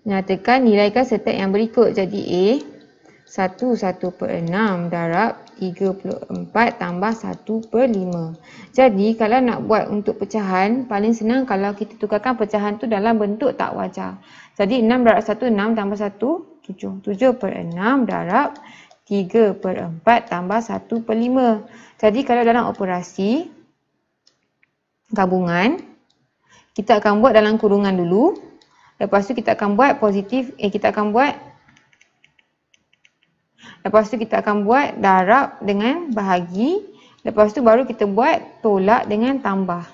Nyatakan nilai kasetek yang berikut. Jadi A 1/6 darab 34 tambah 1/5. Jadi kalau nak buat untuk pecahan, paling senang kalau kita tukarkan pecahan tu dalam bentuk tak wajar. Jadi 6 darab 1, 6 tambah 1, 7. 7/6 darab 3/4 tambah 1/5. Jadi kalau dalam operasi gabungan, kita akan buat dalam kurungan dulu. Lepas tu kita akan buat positif, lepas tu kita akan buat darab dengan bahagi. Lepas tu baru kita buat tolak dengan tambah.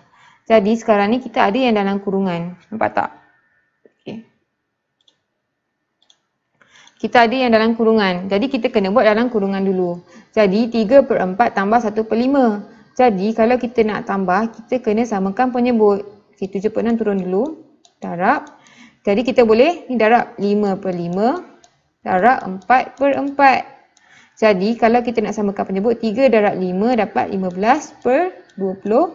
Jadi sekarang ni kita ada yang dalam kurungan. Nampak tak? Okay. Kita ada yang dalam kurungan. Jadi kita kena buat dalam kurungan dulu. Jadi 3/4 tambah 1/5. Jadi kalau kita nak tambah, kita kena samakan penyebut. Okay, 7/6 turun dulu. Darab. Jadi kita boleh ni darab 5/5 darab 4/4. Jadi kalau kita nak samakan penyebut, 3 darab 5 dapat 15/20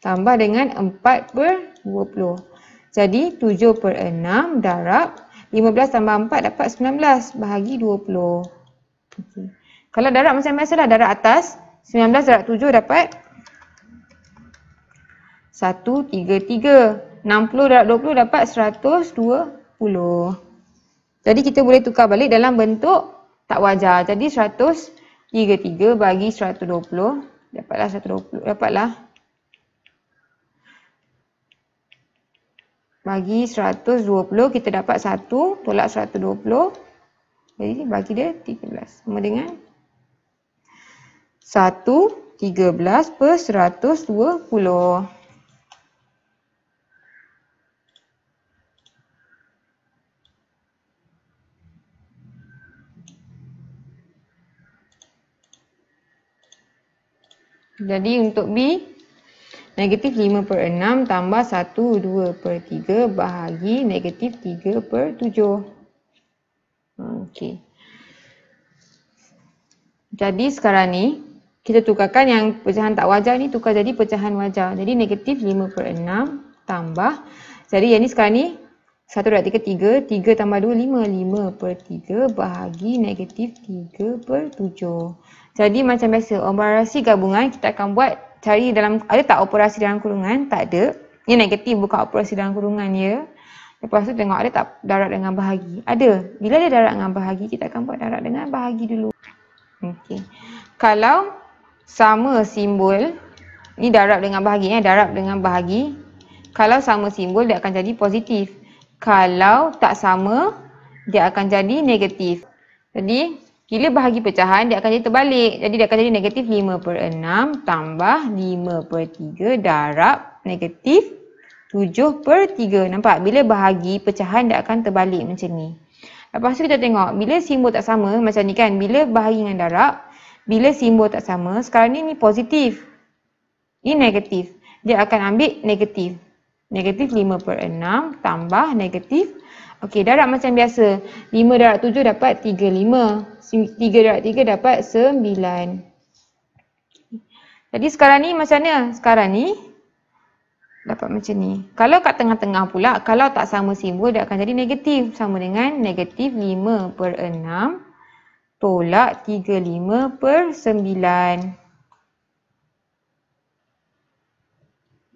tambah dengan 4/20. Jadi 7/6 darab 15 tambah 4 dapat 19 bahagi 20. Okay. Kalau darab macam biasalah, darab atas. 19 darab 7 dapat 133. 60 darab 20 dapat 120. Jadi kita boleh tukar balik dalam bentuk tak wajar. Jadi 133 bagi 120 dapatlah 120. Bagi 120 kita dapat 1 tolak 120. Jadi bagi dia 13 sama dengan 1/13/120. Jadi untuk B, negatif 5/6 tambah 1/2/3 bahagi negatif 3/7. Okey. Jadi sekarang ni, kita tukarkan yang pecahan tak wajar ni tukar jadi pecahan wajar. Jadi negatif 5/6 tambah. Jadi yang ni sekarang ni 1/3, 3 tambah 2, 5. 5/3 bahagi negatif 3/7. Jadi macam biasa, operasi gabungan kita akan buat, cari dalam, ada tak operasi dalam kurungan? Tak ada. Ni negatif bukan operasi dalam kurungan ya. Lepas tu tengok ada tak darab dengan bahagi? Ada. Bila ada darab dengan bahagi, kita akan buat darab dengan bahagi dulu. Okey. Kalau sama simbol, ni darab dengan bahagi darab dengan bahagi. Kalau sama simbol dia akan jadi positif. Kalau tak sama, dia akan jadi negatif. Jadi bila bahagi pecahan, dia akan jadi terbalik. Jadi dia akan jadi negatif 5/6 tambah 5/3 darab negatif 7/3. Nampak? Bila bahagi pecahan, dia akan terbalik macam ni. Lepas tu kita tengok, bila simbol tak sama, macam ni kan. Bila bahagi dengan darab, bila simbol tak sama, sekarang ni positif. Ini negatif. Dia akan ambil negatif. Negatif 5/6 tambah negatif. Okey, darab macam biasa. 5 darab 7 dapat 35. 3 darab 3 dapat 9. Jadi sekarang ni macam mana? Sekarang ni dapat macam ni. Kalau kat tengah-tengah pula, kalau tak sama simbol, dia akan jadi negatif. Sama dengan negatif 5/6 tolak 35/9.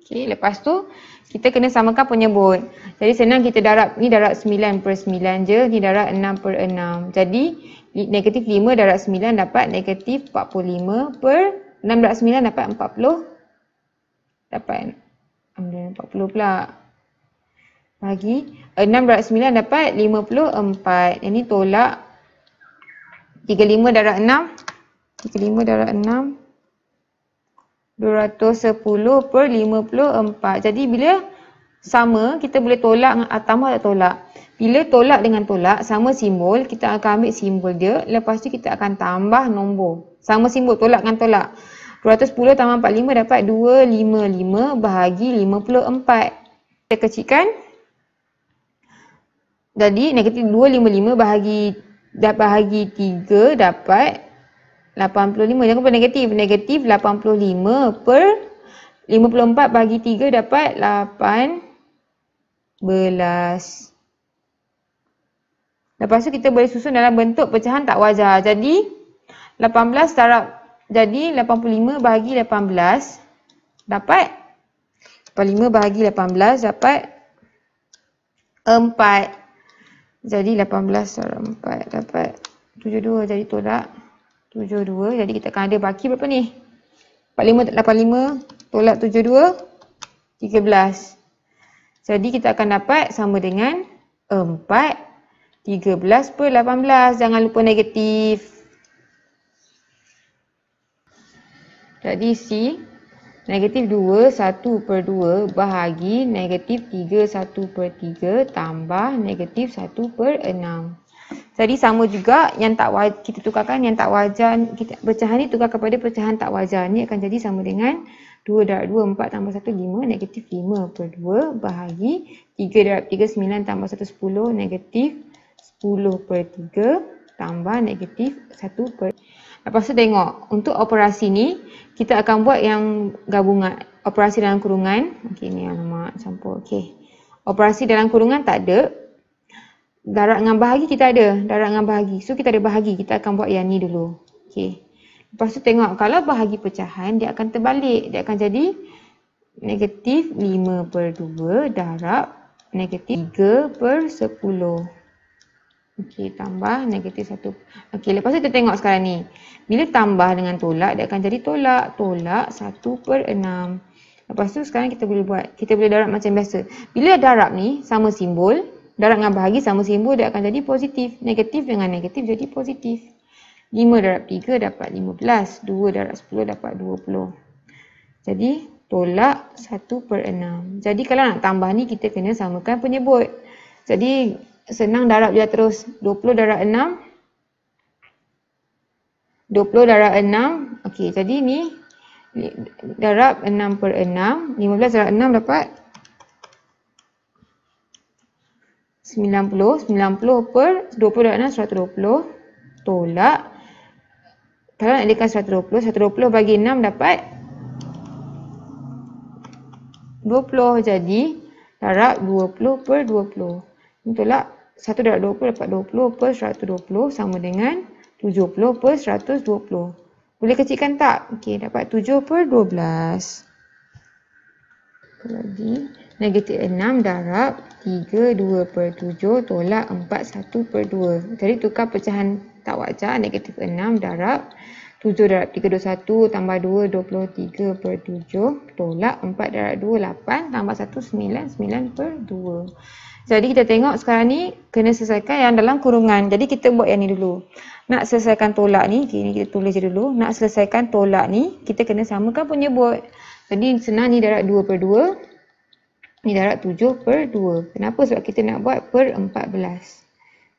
Okey, lepas tu kita kena samakan penyebut. Jadi senang kita darab, ni darab 9/9 je, ni darab 6/6. Jadi negatif 5 darab 9 dapat negatif 45/6 darab 9 dapat 40. Dapat 40 pula. Bagi 6 darab 9 dapat 54. Yang ni tolak 35 darab 6. 35 darab 6. 210/54. Jadi bila sama, kita boleh tolak tambah atau tolak. Bila tolak dengan tolak, sama simbol, kita akan ambil simbol dia. Lepas tu kita akan tambah nombor. Sama simbol, tolak dengan tolak. 210 tambah 45 dapat 255 bahagi 54. Kita kecilkan. Jadi negatif 255 bahagi 3 dapat 85. Jangan lupa negatif. Negatif 85/54 bagi 3 dapat 18. Lepas tu kita boleh susun dalam bentuk pecahan tak wajar. Jadi 18 darab, jadi 85 bahagi 18 dapat 85 bahagi 18 dapat 4. Jadi 18 darab 4 dapat 72. Jadi tolak 72. Jadi kita akan ada baki berapa ni? 85 tolak 72, 13. Jadi kita akan dapat sama dengan 4, 13 per 18. Jangan lupa negatif. Jadi C, negatif 2, 1 per 2 bahagi negatif 3, 1 per 3 tambah negatif 1 per 6. Jadi sama juga yang tak wajar, kita tukarkan yang tak wajar, pecahan ni tukar kepada pecahan tak wajar. Ni akan jadi sama dengan 2 darab 2, 4 tambah 1, 5, negatif 5 per 2 bahagi 3 darab 3, 9 tambah 1, 10, negatif 10 per 3 tambah negatif 1 per. Lepas tu tengok, untuk operasi ni, kita akan buat yang gabungan, operasi dalam kurungan. Okey, ni alamak, campur. Okey. Operasi dalam kurungan tak ada. Darab dengan bahagi kita ada. Darab dengan bahagi. So, kita ada bahagi. Kita akan buat yang ni dulu. Okey. Lepas tu tengok, kalau bahagi pecahan, dia akan terbalik. Dia akan jadi negatif 5 per 2 darab negatif 3 per 10. Okey, tambah negatif 1. Okey, lepas tu kita tengok sekarang ni. Bila tambah dengan tolak, dia akan jadi tolak. Tolak 1 per 6. Lepas tu sekarang kita boleh buat. Kita boleh darab macam biasa. Bila darab ni sama simbol, darab dengan bahagi sama simbol, dia akan jadi positif. Negatif dengan negatif jadi positif. 5 darab 3 dapat 15. 2 darab 10 dapat 20. Jadi, tolak 1 per 6. Jadi, kalau nak tambah ni, kita kena samakan penyebut. Jadi, senang darab je terus. 20 darab 6. 20 darab 6. Okey, jadi ni darab 6 per 6. 15 darab 6 dapat 90. 90 per 20 darab 6, 120. Tolak. Kalau nak jadikan 120, 120 bagi 6 dapat 20. Jadi, darab 20 per 20. Ini tolak 1 darab 20 dapat 20 per 120 sama dengan 70 per 120. Boleh kecilkan tak? Okey, dapat 7 per 12. Jadi, negatif 6 darab 3, 2 per 7 tolak 4, 1 per 2. Jadi, tukar pecahan tak wajar. Negatif 6 darab 7 darab 3, 21 tambah 2, 23 per 7 tolak 4 darab 2, 8 tambah 1, 9, 9 per 2. Jadi kita tengok sekarang ni kena selesaikan yang dalam kurungan. Jadi kita buat yang ni dulu. Nak selesaikan tolak ni, okay, ni kita tulis je dulu. Nak selesaikan tolak ni, kita kena samakan penyebut. Jadi senang ni darab 2 per 2. Ni darab 7 per 2. Kenapa? Sebab kita nak buat per 14.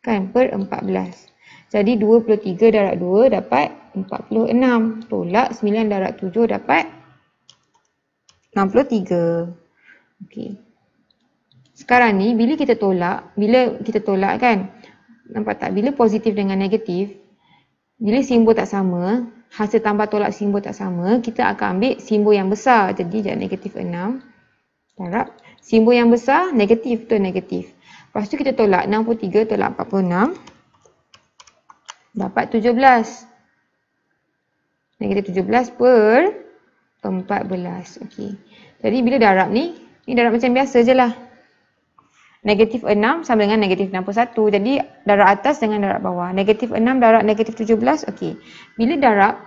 Kan? Per 14. Jadi 23 darab 2 dapat 46. Tolak 9 darab 7 dapat 63. Okey. Sekarang ni bila kita tolak kan, nampak tak? Bila positif dengan negatif, bila simbol tak sama, hasil tambah tolak simbol tak sama, kita akan ambil simbol yang besar. Jadi jadi negatif 6 darab simbol yang besar, negatif tu negatif. Lepas tu kita tolak 63 tolak 46 dapat 17. Negatif 17 per 14. Okey. Jadi bila darab ni darab macam biasa je lah. Negatif 6 sama dengan negatif 61. Jadi darab atas dengan darab bawah. Negatif 6 darab negatif 17. Okey. Bila darab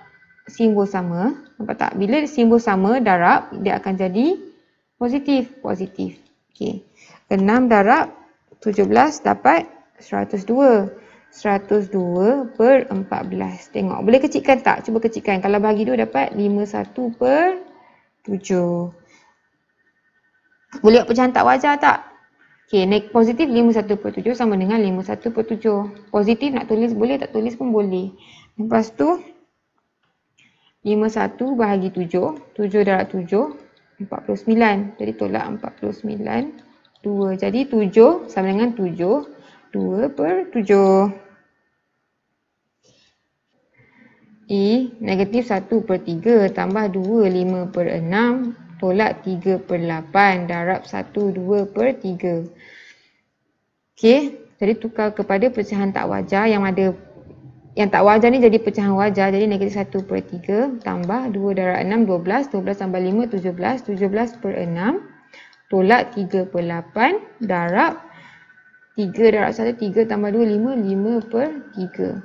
simbol sama, nampak tak? Bila simbol sama darab, dia akan jadi positif. Positif. Okey. 6 darab 17 dapat 102. 102 per 14. Tengok. Boleh kecilkan tak? Cuba kecilkan. Kalau bagi 2 dapat 51 per 7. Boleh buat pecahan tak wajar tak? Okey, positif 51 per 7 sama dengan 51 per 7. Positif nak tulis boleh, tak tulis pun boleh. Lepas tu, 51 bahagi 7. 7 darab 7, 49. Jadi tolak 49. 2. Jadi 7 sama dengan 7. 2 per 7. Negatif 1 per 3 tambah 2, 5 per 6. Tolak 3 per 8 darab 1, 2 per 3. Okey. Jadi tukar kepada pecahan tak wajar yang ada, yang tak wajar ni jadi pecahan wajar. Jadi negatif 1/3 tambah 2 darab 6, 12. 12 tambah 5, 17. 17/6 tolak 3/8 darab 3 darab 1, 3 tambah 2, 5. 5/3.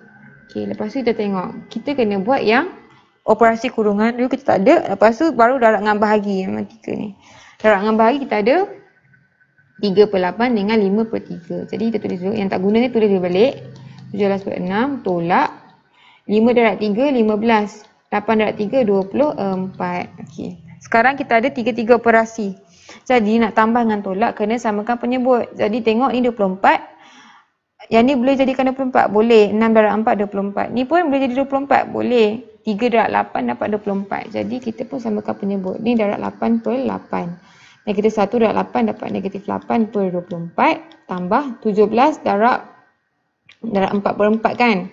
Okey, lepas tu kita tengok. Kita kena buat yang operasi kurungan. Dulu kita tak ada. Lepas tu baru darab dengan bahagi yang 3 ni. Darab dengan bahagi kita ada 3/8 dengan 5/3. Jadi kita tulis dulu. Yang tak guna ni tulis dia balik. 17/6 tolak 5 darab 3, 15. 8 darab 3, 24. Okey. Sekarang kita ada 3 operasi. Jadi nak tambah dengan tolak kena samakan penyebut. Jadi tengok ni 24. Yang ni boleh jadikan 24? Boleh. 6 darab 4, 24. Ni pun boleh jadi 24? Boleh. 3 darab 8 dapat 24. Jadi kita pun samakan penyebut. Ni darab 8/8. Negatif 1 darab 8 dapat negatif 8/24 tambah 17 darab 4/4 kan.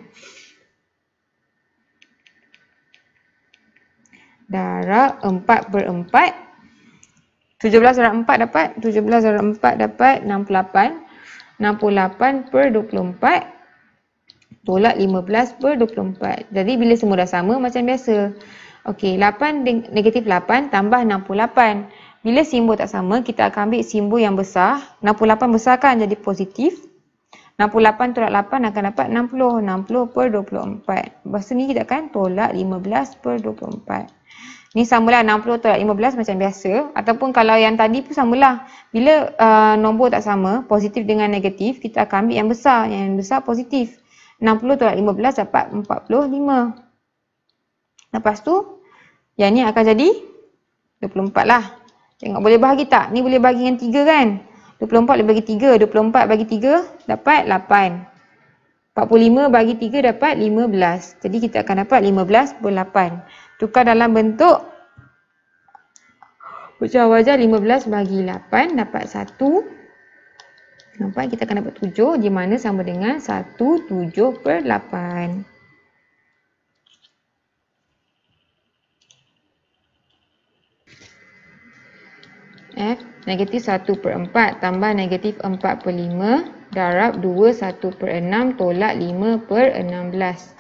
Darab 4/4. 17 darab 4 dapat 17 darab 4 dapat 68. 68/24 tolak 15/24. Jadi bila semua dah sama macam biasa. Okey, 8 negatif 8 tambah 68. Bila simbol tak sama, kita akan ambil simbol yang besar. 68 besar kan, jadi positif. 68 tolak 8 akan dapat 60. 60/24. Lepas tu ni kita akan tolak 15/24. Ni samalah 60 tolak 15 macam biasa. Ataupun kalau yang tadi pun samalah. Bila nombor tak sama, positif dengan negatif, kita akan ambil yang besar. Yang besar positif. 60 tolak 15 dapat 45. Lepas tu, yang ni akan jadi 24 lah. Tengok boleh bahagi tak? Ni boleh bahagi dengan 3 kan? 24 boleh bagi 3. 24 bagi 3 dapat 8. 45 bagi 3 dapat 15. Jadi kita akan dapat 15/8. Tukar dalam bentuk pecahan wajar 15 bagi 8 dapat 1. Nampak kita akan dapat 7 di mana sama dengan 1/7/8. F negatif 1/4 tambah negatif 4/5 darab 2 1/6 tolak 5/16.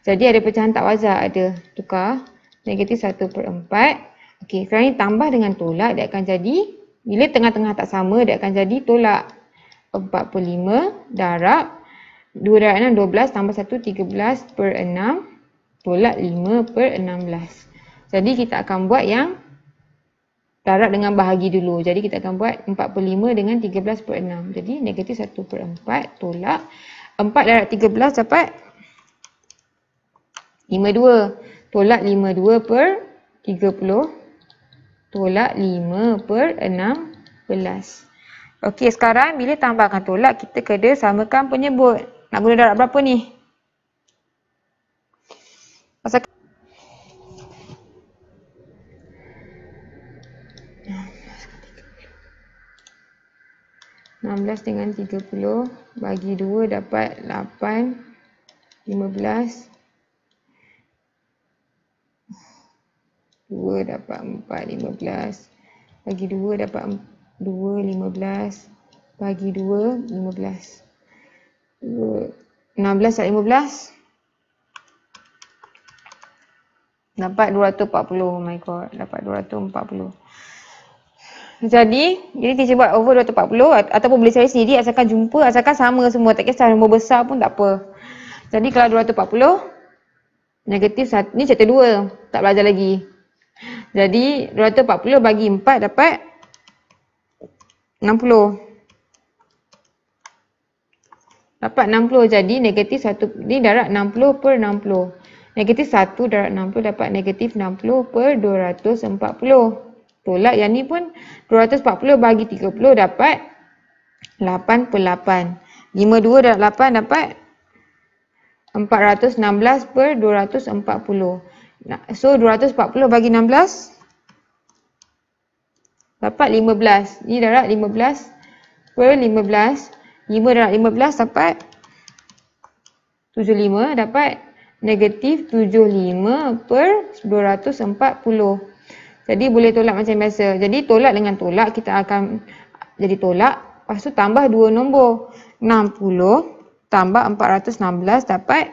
Jadi ada pecahan tak wajar, ada tukar negatif 1/4. Okey, sekarang ni tambah dengan tolak, dia akan jadi, bila tengah-tengah tak sama, dia akan jadi tolak 4/5 darab 2 darab 6, 12 tambah 1, 13/6 tolak 5/16. Jadi kita akan buat yang darab dengan bahagi dulu. Jadi kita akan buat 4/5 dengan 13/6. Jadi negatif 1/4 tolak 4 darab 13 dapat 52. Tolak 52/30 tolak 5/16. Okey, sekarang bila tambahkan tolak, kita kena samakan penyebut. Nak guna darab berapa ni? Pasal 16 dengan 30 bagi 2 dapat 8, 15, 2 dapat 4, 15, bagi 2 dapat 2, 15, bagi 2, 15. 16 dan 15 dapat 240. Oh my god, dapat 240. Jadi, teacher buat over 240 ataupun boleh cari sendiri asalkan jumpa, asalkan sama semua, tak kisah nombor besar pun tak apa. Jadi kalau 240 negatif 1, ni chapter 2, tak belajar lagi. Jadi 240 bagi 4 dapat 60. Dapat 60, jadi negatif 1, ni darab 60/60. Negatif 1 darab 60 dapat negatif 60/240. Tolak yang ni pun 240 bagi 30 dapat 8/8. 52 darab 8 dapat 416/240. So 240 bagi 16 dapat 15. Ni darab 15/15. 5 darab 15 dapat 75. Dapat negatif 75/240. Jadi boleh tolak macam biasa. Jadi tolak dengan tolak kita akan jadi tolak. Lepas tu tambah 2 nombor. 60 tambah 416 dapat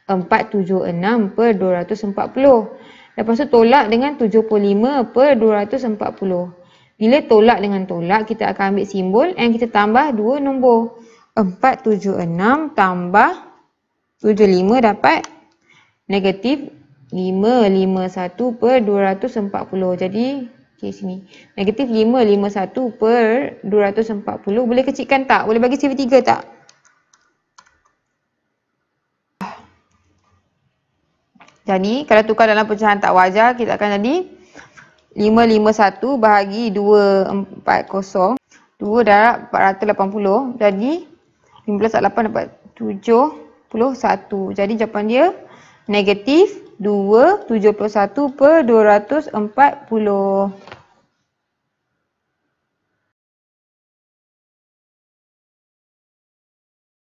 476 per 240. Lepas tu tolak dengan 75 per 240. Bila tolak dengan tolak, kita akan ambil simbol and kita tambah 2 nombor. 476 tambah 75 dapat negatif 551 per 240. Jadi, okay, sini. Negatif 551 per 240. Boleh kecilkan tak? Boleh bagi CV3 tak? Jadi, kalau tukar dalam pecahan tak wajar, kita akan jadi 551 bahagi 240. 2 darab 480. Jadi, 15 8 dapat 71. Jadi, jawapan dia negatif 271 per 240.